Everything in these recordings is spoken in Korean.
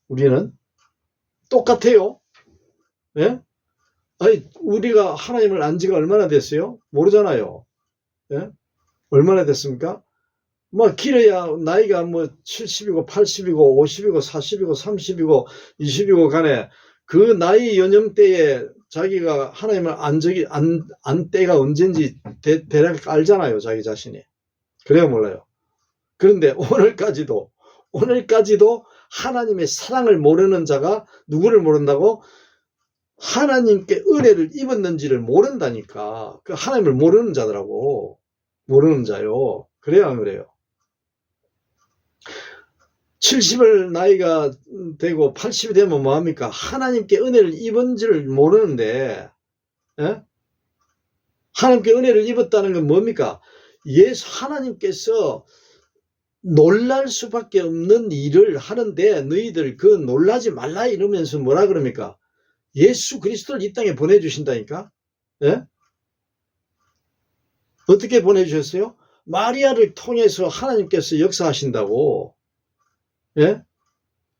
우리는 똑같아요. 예? 아니, 우리가 하나님을 안 지가 얼마나 됐어요? 모르잖아요. 예? 얼마나 됐습니까? 뭐 길어야 나이가 뭐 70이고 80이고 50이고 40이고 30이고 20이고 간에 그 나이 연령대에 자기가 하나님을 안 때가 언젠지 대략 알잖아요. 자기 자신이. 그래야 몰라요. 그런데 오늘까지도 하나님의 사랑을 모르는 자가 누구를 모른다고? 하나님께 은혜를 입었는지를 모른다니까. 그 하나님을 모르는 자더라고. 모르는 자요. 그래요, 안 그래요? 70을 나이가 되고 80이 되면 뭐합니까? 하나님께 은혜를 입은지를 모르는데, 예? 하나님께 은혜를 입었다는 건 뭡니까? 하나님께서 놀랄 수밖에 없는 일을 하는데 너희들 그 놀라지 말라 이러면서 뭐라 그럽니까? 예수 그리스도를 이 땅에 보내주신다니까? 예? 어떻게 보내주셨어요? 마리아를 통해서 하나님께서 역사하신다고. 예?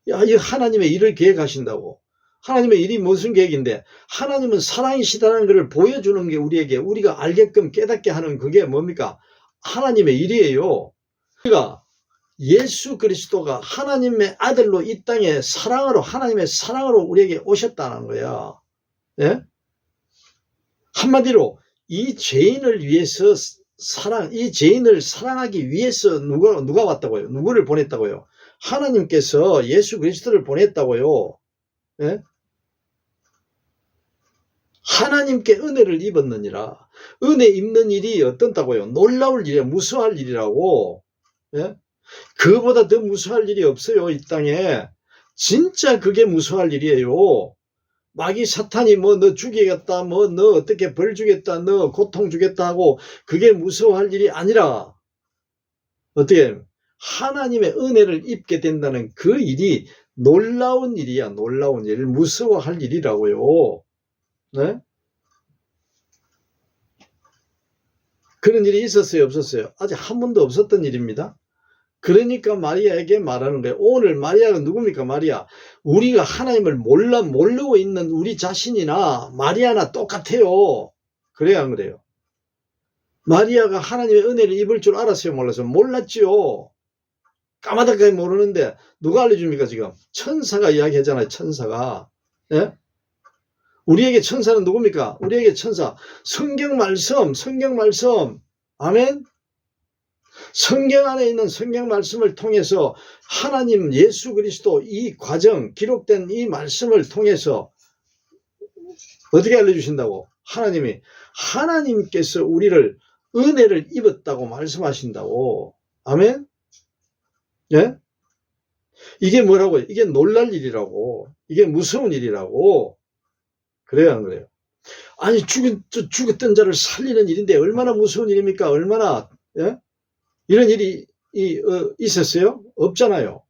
이 하나님의 일을 계획하신다고. 하나님의 일이 무슨 계획인데? 하나님은 사랑이시다는 것을 보여주는 게 우리가 알게끔 깨닫게 하는 그게 뭡니까? 하나님의 일이에요. 그러니까 예수 그리스도가 하나님의 아들로 이 땅에 하나님의 사랑으로 우리에게 오셨다는 거야. 예? 한마디로 이 죄인을 위해서 이 죄인을 사랑하기 위해서 누가 왔다고요? 누구를 보냈다고요? 하나님께서 예수 그리스도를 보냈다고요. 예? 하나님께 은혜를 입었느니라. 은혜 입는 일이 어떻다고요? 놀라울 일이야. 무수할 일이라고. 예? 그보다 더 무수할 일이 없어요. 이 땅에. 진짜 그게 무수할 일이에요. 마귀 사탄이 뭐 너 죽이겠다, 뭐 너 어떻게 벌 주겠다, 너 고통 주겠다 하고 그게 무서워할 일이 아니라 어떻게 하나님의 은혜를 입게 된다는 그 일이 놀라운 일이야. 놀라운 일, 무서워할 일이라고요. 네? 그런 일이 있었어요, 없었어요? 아직 한 번도 없었던 일입니다. 그러니까 마리아에게 말하는 거예요. 오늘 마리아가 누굽니까? 마리아. 우리가 하나님을 모르고 있는 우리 자신이나 마리아나 똑같아요. 그래야 안 그래요? 마리아가 하나님의 은혜를 입을 줄 알았어요? 몰랐어요? 몰랐지요. 까마득하게 모르는데 누가 알려줍니까? 지금 천사가 이야기하잖아요. 천사가. 예? 우리에게 천사는 누굽니까? 우리에게 천사. 성경 말씀. 아멘. 성경 안에 있는 성경 말씀을 통해서 하나님 예수 그리스도 이 과정, 기록된 이 말씀을 통해서 어떻게 알려주신다고? 하나님께서 우리를 은혜를 입었다고 말씀하신다고. 아멘? 예? 이게 뭐라고요? 이게 놀랄 일이라고. 이게 무서운 일이라고. 그래요, 안 그래요? 아니, 죽었던 자를 살리는 일인데 얼마나 무서운 일입니까? 얼마나, 예? 이런 일이 있었어요? 없잖아요.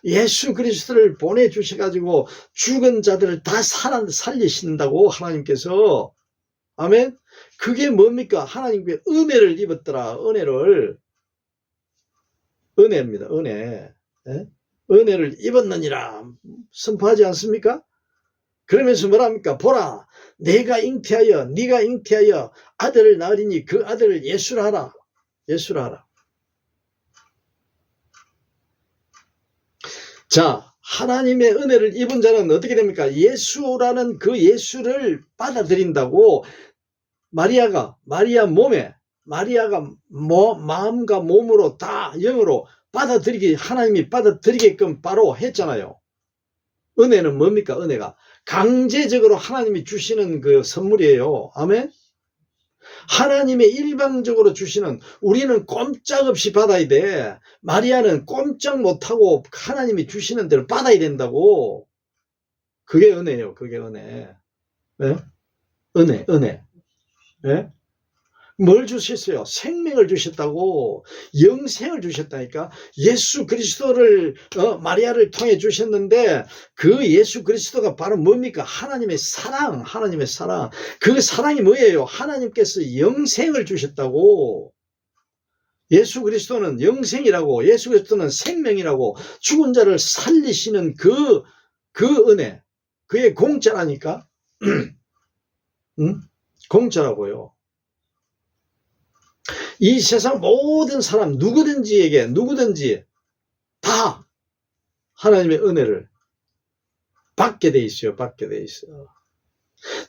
예수 그리스도를 보내주셔가지고 죽은 자들을 다 살리신다고 하나님께서. 아멘? 그게 뭡니까? 하나님께 은혜를 입었더라. 은혜입니다. 은혜. 예? 은혜를 입었느니라 선포하지 않습니까? 그러면서 뭐랍니까? 보라, 네가 잉태하여 아들을 낳으리니 그 아들을 예수라 하라. 자, 하나님의 은혜를 입은 자는 어떻게 됩니까? 예수라는 그 예수를 받아들인다고. 마리아가 마음과 몸으로 다 영으로 하나님이 받아들이게끔 바로 했잖아요. 은혜는 뭡니까? 은혜가 강제적으로 하나님이 주시는 그 선물이에요. 아멘. 하나님의 일방적으로 주시는, 우리는 꼼짝없이 받아야 돼. 마리아는 꼼짝 못하고 하나님이 주시는 대로 받아야 된다고. 그게 은혜예요. 그게 은혜. 네? 은혜. 네? 뭘 주셨어요? 생명을 주셨다고. 영생을 주셨다니까. 예수 그리스도를 마리아를 통해 주셨는데 그 예수 그리스도가 바로 뭡니까? 하나님의 사랑. 그 사랑이 뭐예요? 하나님께서 영생을 주셨다고. 예수 그리스도는 영생이라고, 예수 그리스도는 생명이라고, 죽은 자를 살리시는 그 은혜, 그의 공짜라니까. 응? 공짜라고요. 이 세상 모든 사람 누구든지 다 하나님의 은혜를 받게 돼 있어요. 받게 돼 있어요.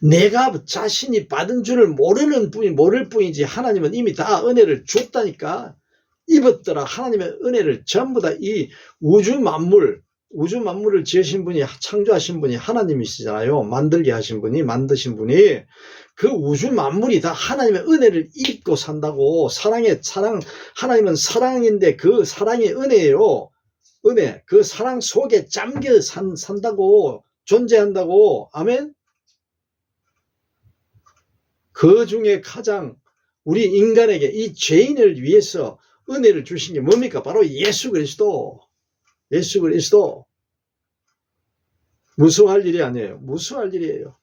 내가 자신이 받은 줄을 모를 뿐이지 하나님은 이미 다 은혜를 줬다니까. 입었더라. 하나님의 은혜를 전부 다 이 우주 만물을 지으신 분이, 창조하신 분이 하나님이시잖아요. 만들게 하신 분이, 만드신 분이. 그 우주 만물이 다 하나님의 은혜를 입고 산다고. 하나님은 사랑인데 그 사랑이 은혜예요. 은혜, 그 사랑 속에 잠겨 산다고, 존재한다고. 아멘? 그 중에 가장 우리 인간에게, 이 죄인을 위해서 은혜를 주신 게 뭡니까? 바로 예수 그리스도. 예수 그리스도. 무수할 일이 아니에요. 무수할 일이에요.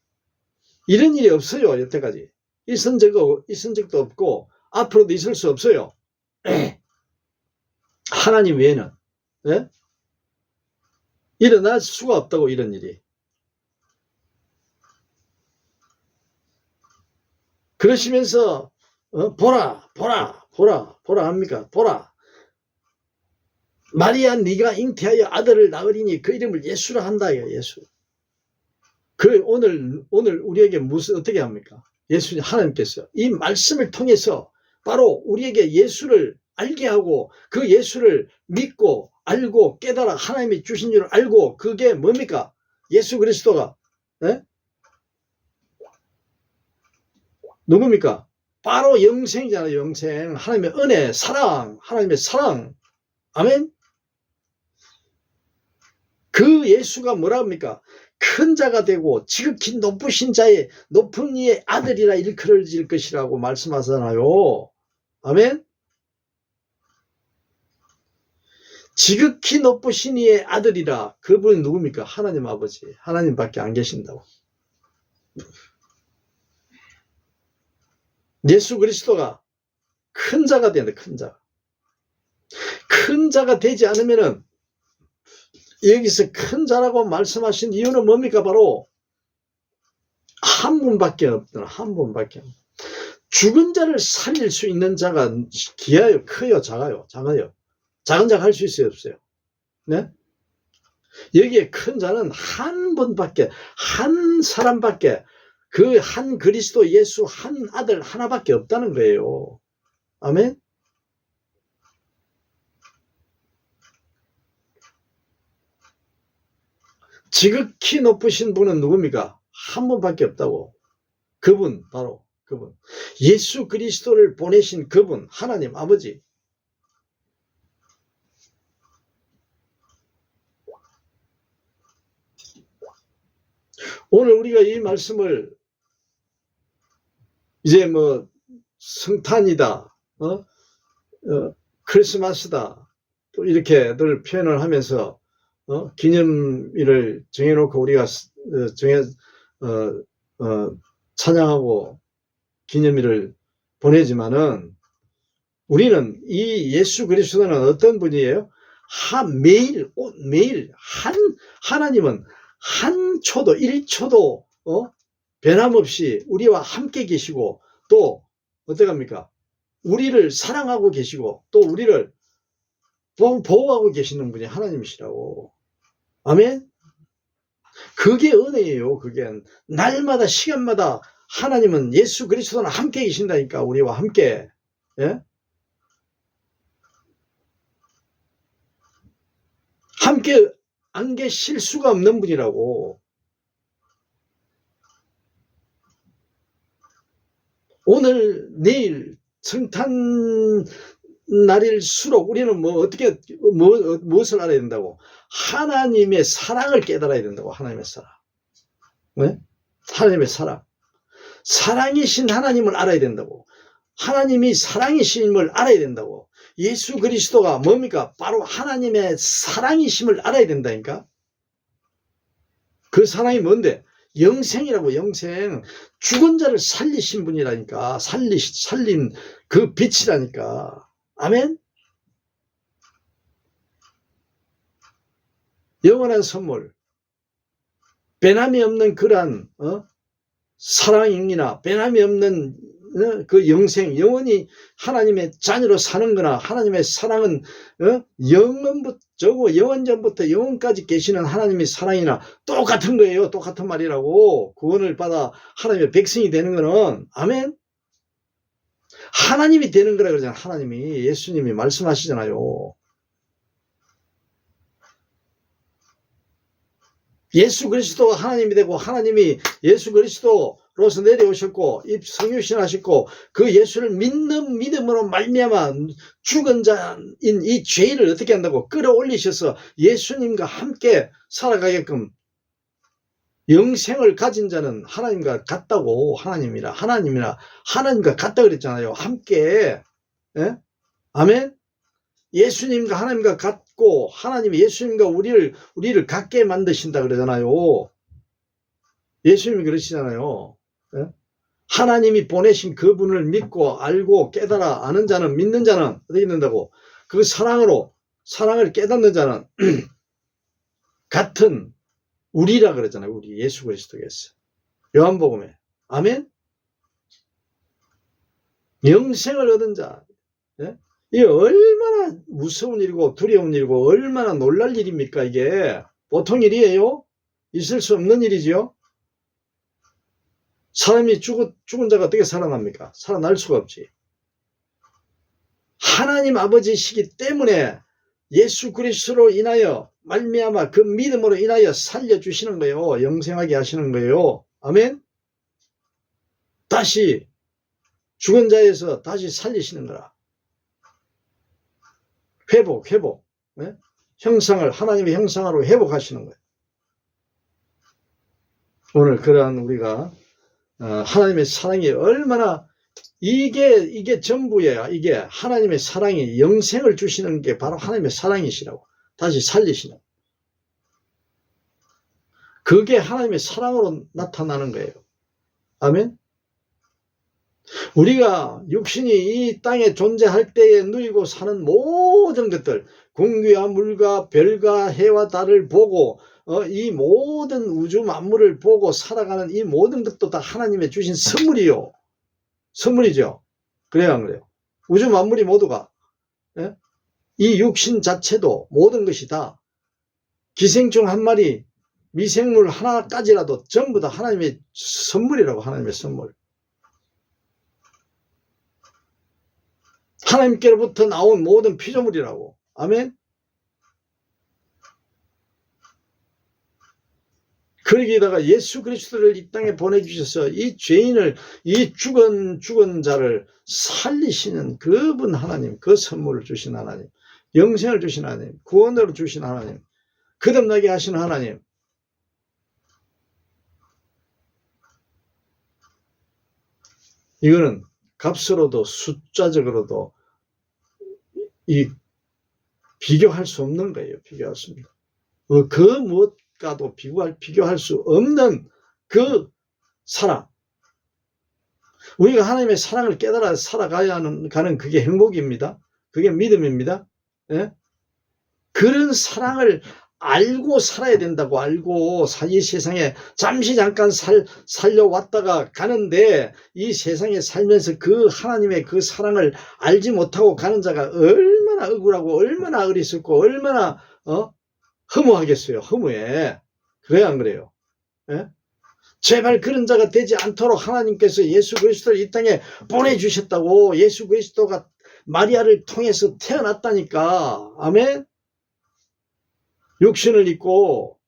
이런 일이 없어요. 여태까지. 있은 적도 없고 앞으로도 있을 수 없어요. 하나님 외에는. 네? 일어날 수가 없다고, 이런 일이. 그러시면서 보라 합니까? 보라, 마리아 네가 잉태하여 아들을 낳으리니 그 이름을 예수라 한다. 예수. 오늘 우리에게 어떻게 합니까? 예수님, 하나님께서 이 말씀을 통해서 바로 우리에게 예수를 알게 하고, 그 예수를 믿고 알고 깨달아 하나님이 주신 줄 알고, 그게 뭡니까? 예수 그리스도가 누굽니까? 바로 영생이잖아요. 영생. 하나님의 은혜, 사랑, 하나님의 사랑. 아멘. 그 예수가 뭐라 합니까? 큰 자가 되고 지극히 높은 이의 아들이라 일컬어질 것이라고 말씀하잖아요. 아멘. 지극히 높으신 이의 아들이라. 그분이 누굽니까? 하나님 아버지. 하나님밖에 안 계신다고. 예수 그리스도가 큰 자가 되는데, 큰 자. 큰 자가 되지 않으면은, 여기서 큰 자라고 말씀하신 이유는 뭡니까? 바로 한 분밖에 없더라. 한 분밖에. 죽은 자를 살릴 수 있는 자가 기하여 커요, 작아요? 작아요. 작은 자가 할 수 있어요, 없어요? 네? 여기에 큰 자는 한 분밖에, 한 사람밖에, 그 한 그리스도 예수 한 아들 하나밖에 없다는 거예요. 아멘? 지극히 높으신 분은 누굽니까? 한 분밖에 없다고. 그분, 바로 그분. 예수 그리스도를 보내신 그분, 하나님 아버지. 오늘 우리가 이 말씀을 이제 뭐 성탄이다, 크리스마스다, 또 이렇게 늘 표현을 하면서 기념일을 정해놓고 우리가 찬양하고 기념일을 보내지만은, 우리는 이 예수 그리스도는 어떤 분이에요? 매일 하나님은 한 초도 1초도 변함없이 우리와 함께 계시고, 또 어떡합니까? 우리를 사랑하고 계시고, 또 우리를 보호하고 계시는 분이 하나님이시라고. 아멘? 그게 은혜예요. 그게 날마다 시간마다 하나님은, 예수 그리스도는 함께 계신다니까. 우리와 함께. 예? 함께 안 계실 수가 없는 분이라고. 오늘 내일 성탄 날일수록 우리는 무엇을 알아야 된다고? 하나님의 사랑을 깨달아야 된다고. 하나님의 사랑. 네? 하나님의 사랑. 사랑이신 하나님을 알아야 된다고. 하나님이 사랑이심을 알아야 된다고. 예수 그리스도가 뭡니까? 바로 하나님의 사랑이심을 알아야 된다니까. 그 사랑이 뭔데? 영생이라고. 영생. 죽은 자를 살리신 분이라니까. 살린 그 빛이라니까. 아멘. 영원한 선물, 변함이 없는 그러한 사랑이나 변함이 없는 그 영생, 영원히 하나님의 자녀로 사는 거나 하나님의 사랑은 영원전부터 영원까지 계시는 하나님의 사랑이나 똑같은 거예요. 똑같은 말이라고. 구원을 받아 하나님의 백성이 되는 거는, 아멘. 하나님이 되는 거라 그러잖아요. 하나님이, 예수님이 말씀하시잖아요. 예수 그리스도가 하나님이 되고 하나님이 예수 그리스도로서 내려오셨고 성육신하셨고 그 예수를 믿는 믿음으로 말미암아 죽은 자인 이 죄인을 어떻게 한다고 끌어올리셔서 예수님과 함께 살아가게끔 영생을 가진 자는 하나님과 같다고. 하나님과 같다 그랬잖아요. 함께. 예? 아멘. 예수님과 하나님과 같고 하나님이 예수님과 우리를 같게 만드신다 그러잖아요. 예수님이 그러시잖아요. 예? 하나님이 보내신 그분을 믿고 알고 깨달아 아는 자는, 믿는 자는 어떻게 된다고? 그 사랑을 깨닫는 자는 같은 우리라 그러잖아요. 우리 예수 그리스도께서. 요한복음에. 아멘. 영생을 얻은 자. 예? 이게 얼마나 무서운 일이고 두려운 일이고 얼마나 놀랄 일입니까? 이게 보통 일이에요? 있을 수 없는 일이지요? 사람이 죽은 자가 어떻게 살아납니까? 살아날 수가 없지. 하나님 아버지시기 때문에 예수 그리스도로 인하여 말미암아 그 믿음으로 인하여 살려주시는 거예요. 영생하게 하시는 거예요. 아멘. 다시 죽은 자에서 다시 살리시는 거라. 회복. 네? 형상을 하나님의 형상으로 회복하시는 거예요. 오늘 그러한 우리가 하나님의 사랑이 얼마나 이게 전부예요. 이게 하나님의 사랑이 영생을 주시는 게 바로 하나님의 사랑이시라고. 다시 살리시는. 그게 하나님의 사랑으로 나타나는 거예요. 아멘. 우리가 육신이 이 땅에 존재할 때에 누리고 사는 모든 것들, 공기와 물과 별과 해와 달을 보고 이 모든 우주 만물을 보고 살아가는 이 모든 것도 다 하나님의 주신 선물이요. 선물이죠. 그래요, 안 그래요? 우주 만물이 모두가 이 육신 자체도 모든 것이 다 기생충 한 마리, 미생물 하나까지라도 전부 다 하나님의 선물이라고. 하나님의 선물. 하나님께로부터 나온 모든 피조물이라고. 아멘. 거기다가 예수 그리스도를 이 땅에 보내주셔서 이 죄인을, 이 죽은 자를 살리시는 그분 하나님, 그 선물을 주신 하나님, 영생을 주신 하나님, 구원을 주신 하나님, 거듭나게 하시는 하나님. 이거는 값으로도 숫자적으로도 비교할 수 없는 거예요. 비교할 수 없는. 그 무엇과도 비교할 수 없는 그 사랑. 우리가 하나님의 사랑을 깨달아 가는 그게 행복입니다. 그게 믿음입니다. 예? 그런 사랑을 알고 살아야 된다고. 알고 이 세상에 잠깐 살려왔다가 가는데 이 세상에 살면서 그 하나님의 그 사랑을 알지 못하고 가는 자가 얼마나 억울하고 얼마나 어리석고 얼마나 허무하겠어요. 허무해. 그래요, 안 그래요? 예? 제발 그런 자가 되지 않도록 하나님께서 예수 그리스도를 이 땅에 보내주셨다고. 예수 그리스도가 마리아를 통해서 태어났다니까. 아멘. 육신을 입고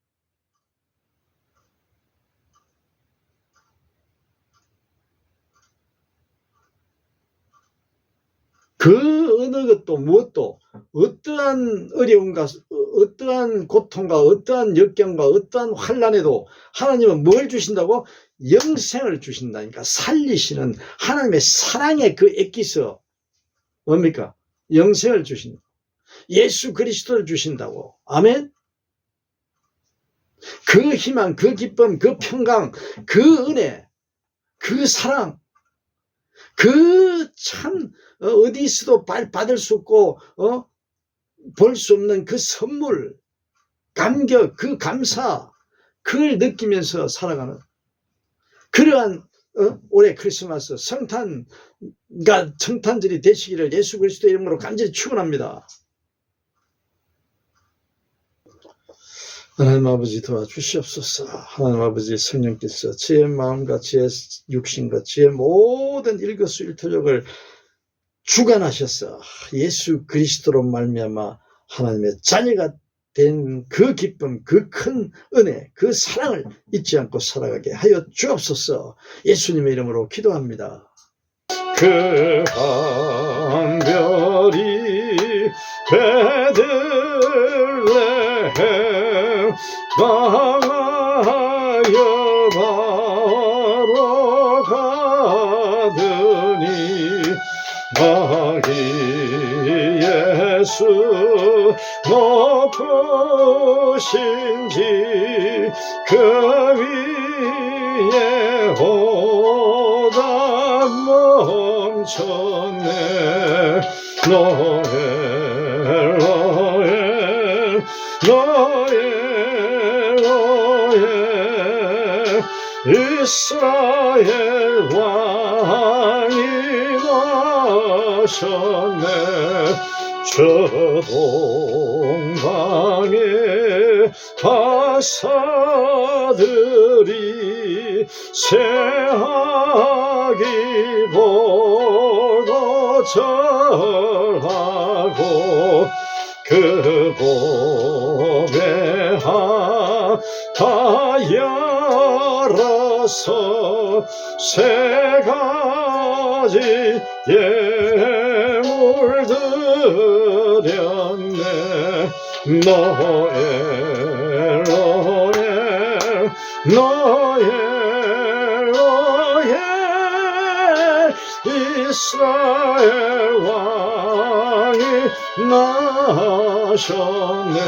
그 어느 것도 무엇도 어떠한 어려움과 어떠한 고통과 어떠한 역경과 어떠한 환난에도 하나님은 뭘 주신다고? 영생을 주신다니까. 살리시는 하나님의 사랑의 그 엑기스 뭡니까? 영생을 주신다. 예수 그리스도를 주신다고. 아멘. 그 희망, 그 기쁨, 그 평강, 그 은혜, 그 사랑, 그 참 어디서도 받을 수 없고 볼 수 없는 그 선물, 감격, 그 감사, 그걸 느끼면서 살아가는 그러한 올해 크리스마스 성탄절이 되시기를 예수 그리스도 이름으로 간절히 축원합니다. 하나님 아버지 도와주시옵소서. 하나님 아버지 성령께서 제 마음과 제 육신과 제 모든 일거수일투족을 주관하셔서 예수 그리스도로 말미암아 하나님의 자녀가 된 그 기쁨, 그 큰 은혜, 그 사랑을 잊지 않고 살아가게 하여 주옵소서. 예수님의 이름으로 기도합니다. 그 밤별이 베들레헴 방하여 바로 가더니 마귀 예수 높으신지 그 위에 오다 멈췄네. 노엘 노엘 노엘 이스라엘 왕이 나셨네. 저 동방의 바사들이 새하기 보고 절하고 그 봄에 다 열어서 세 가지 예물 드렸네. 노엘 노엘 노엘 노엘 이스라엘 왕이 나셨네.